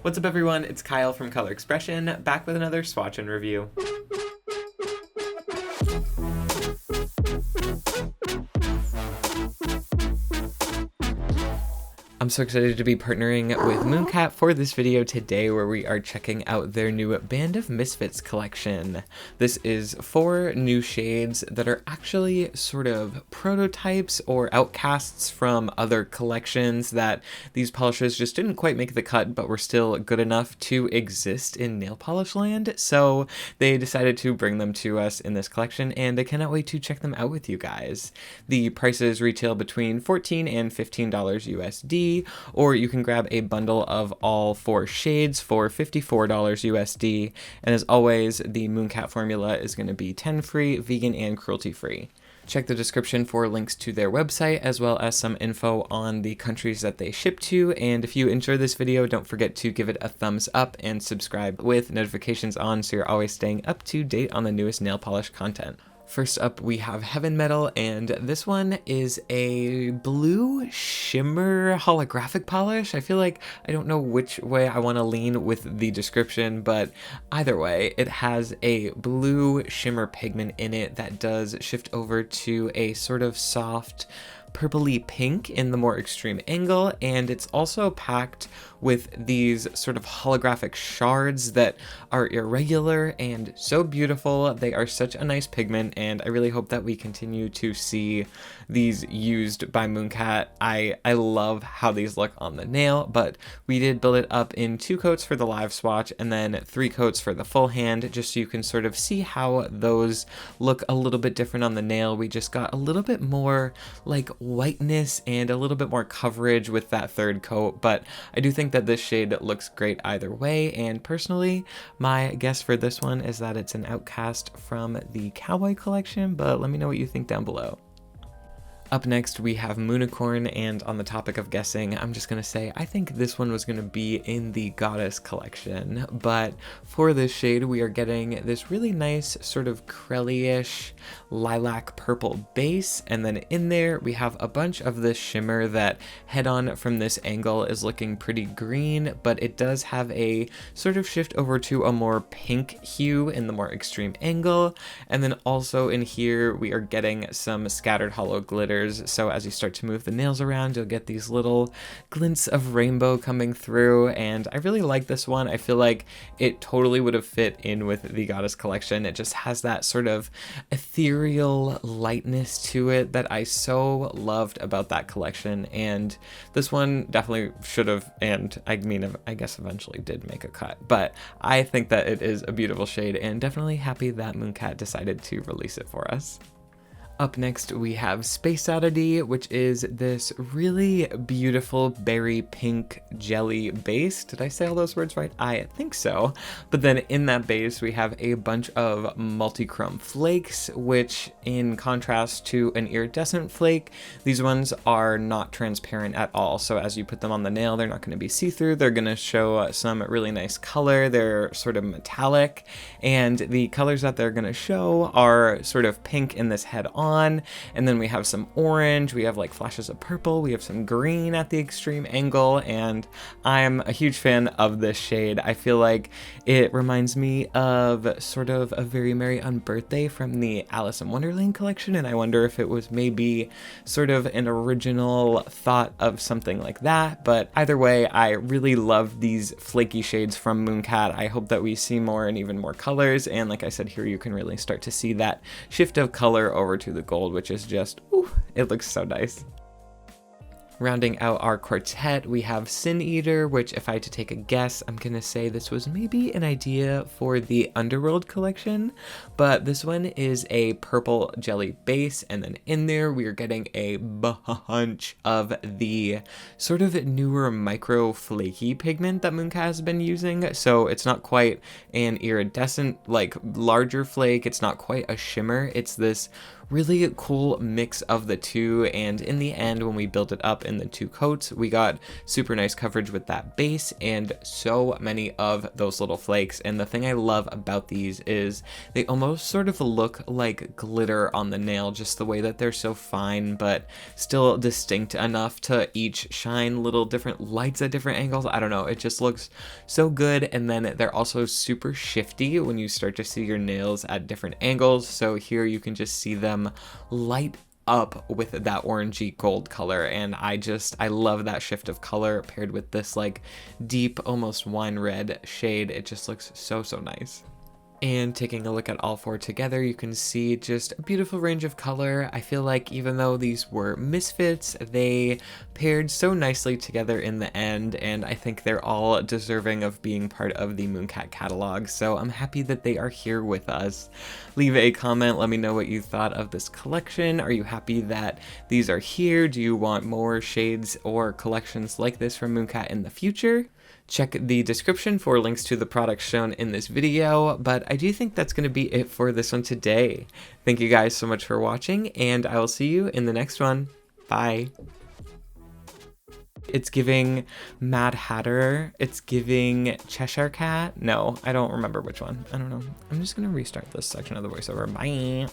What's up everyone, it's Kyle from Color Expression, back with another swatch and review. I'm so excited to be partnering with MOONCAT for this video today, where we are checking out their new Band of Misfits collection. This is 4 new shades that are actually sort of prototypes or outcasts from other collections that these polishes just didn't quite make the cut, but were still good enough to exist in nail polish land. So they decided to bring them to us in this collection, and I cannot wait to check them out with you guys. The prices retail between $14 and $15 USD. Or you can grab a bundle of all 4 shades for $54 USD. And as always, the MOONCAT formula is going to be 10 free, vegan, and cruelty free. Check the description for links to their website, as well as some info on the countries that they ship to. And if you enjoy this video, don't forget to give it a thumbs up and subscribe with notifications on so you're always staying up to date on the newest nail polish content. First up, we have Heaven Metal, and this one is a blue shimmer holographic polish. I feel like I don't know which way I want to lean with the description, but either way, it has a blue shimmer pigment in it that does shift over to a sort of soft purpley pink in the more extreme angle, and it's also packed with these sort of holographic shards that are irregular and so beautiful. They are such a nice pigment, and I really hope that we continue to see these used by MOONCAT. I love how these look on the nail, but we did build it up in 2 coats for the live swatch and then 3 coats for the full hand, just so you can sort of see how those look a little bit different on the nail. We just got a little bit more like whiteness and a little bit more coverage with that 3rd coat, but I do think that this shade looks great either way, and personally my guess for this one is that it's an outcast from the COWBOY collection, but let me know what you think down below. Up next, we have Moonicorn, and on the topic of guessing, I'm just gonna say I think this one was gonna be in the Goddess collection, but for this shade, we are getting this really nice sort of crelly-ish lilac purple base, and then in there, we have a bunch of this shimmer that head-on from this angle is looking pretty green, but it does have a sort of shift over to a more pink hue in the more extreme angle, and then also in here, we are getting some scattered hollow glitter. So as you start to move the nails around, you'll get these little glints of rainbow coming through, and I really like this one. I feel like it totally would have fit in with the Goddess collection. It just has that sort of ethereal lightness to it that I so loved about that collection, and this one definitely should have, and I mean, I guess eventually did make a cut, but I think that it is a beautiful shade, and definitely happy that MOONCAT decided to release it for us. Up next, we have Space Oddity, which is this really beautiful berry pink jelly base. Did I say all those words right? I think so. But then in that base, we have a bunch of multi-chrome flakes, which in contrast to an iridescent flake, these ones are not transparent at all. So as you put them on the nail, they're not going to be see-through. They're going to show some really nice color. They're sort of metallic, and the colors that they're going to show are sort of pink in this head-on, and then we have some orange, we have like flashes of purple, we have some green at the extreme angle, and I'm a huge fan of this shade. I feel like it reminds me of sort of a Very Merry Unbirthday from the Alice in Wonderland collection, and I wonder if it was maybe sort of an original thought of something like that. But either way, I really love these flaky shades from MOONCAT. I hope that we see more and even more colors, and like I said, here you can really start to see that shift of color over to the gold, which is just, ooh, it looks so nice. Rounding out our quartet, we have Sin Eater, which if I had to take a guess, I'm gonna say this was maybe an idea for the Underworld collection, but this one is a purple jelly base, and then in there we are getting a bunch of the sort of newer micro flaky pigment that MOONCAT has been using. So it's not quite an iridescent, like larger flake, it's not quite a shimmer, it's this really cool mix of the two, and in the end when we built it up in the 2 coats, we got super nice coverage with that base and so many of those little flakes. And the thing I love about these is they almost sort of look like glitter on the nail, just the way that they're so fine but still distinct enough to each shine little different lights at different angles. I don't know, it just looks so good. And then they're also super shifty when you start to see your nails at different angles. So here you can just see them light up with that orangey gold color, and I love that shift of color paired with this like deep almost wine red shade. It just looks so nice. And taking a look at all 4 together, you can see just a beautiful range of color. I feel like even though these were Misfits, they paired so nicely together in the end, and I think they're all deserving of being part of the MOONCAT catalog, so I'm happy that they are here with us. Leave a comment, let me know what you thought of this collection. Are you happy that these are here? Do you want more shades or collections like this from MOONCAT in the future? Check the description for links to the products shown in this video, but I do think that's going to be it for this one today. Thank you guys so much for watching, and I will see you in the next one. Bye. It's giving Mad Hatter. It's giving Cheshire Cat. No, I don't remember which one. I don't know. I'm just going to restart this section of the voiceover. Bye.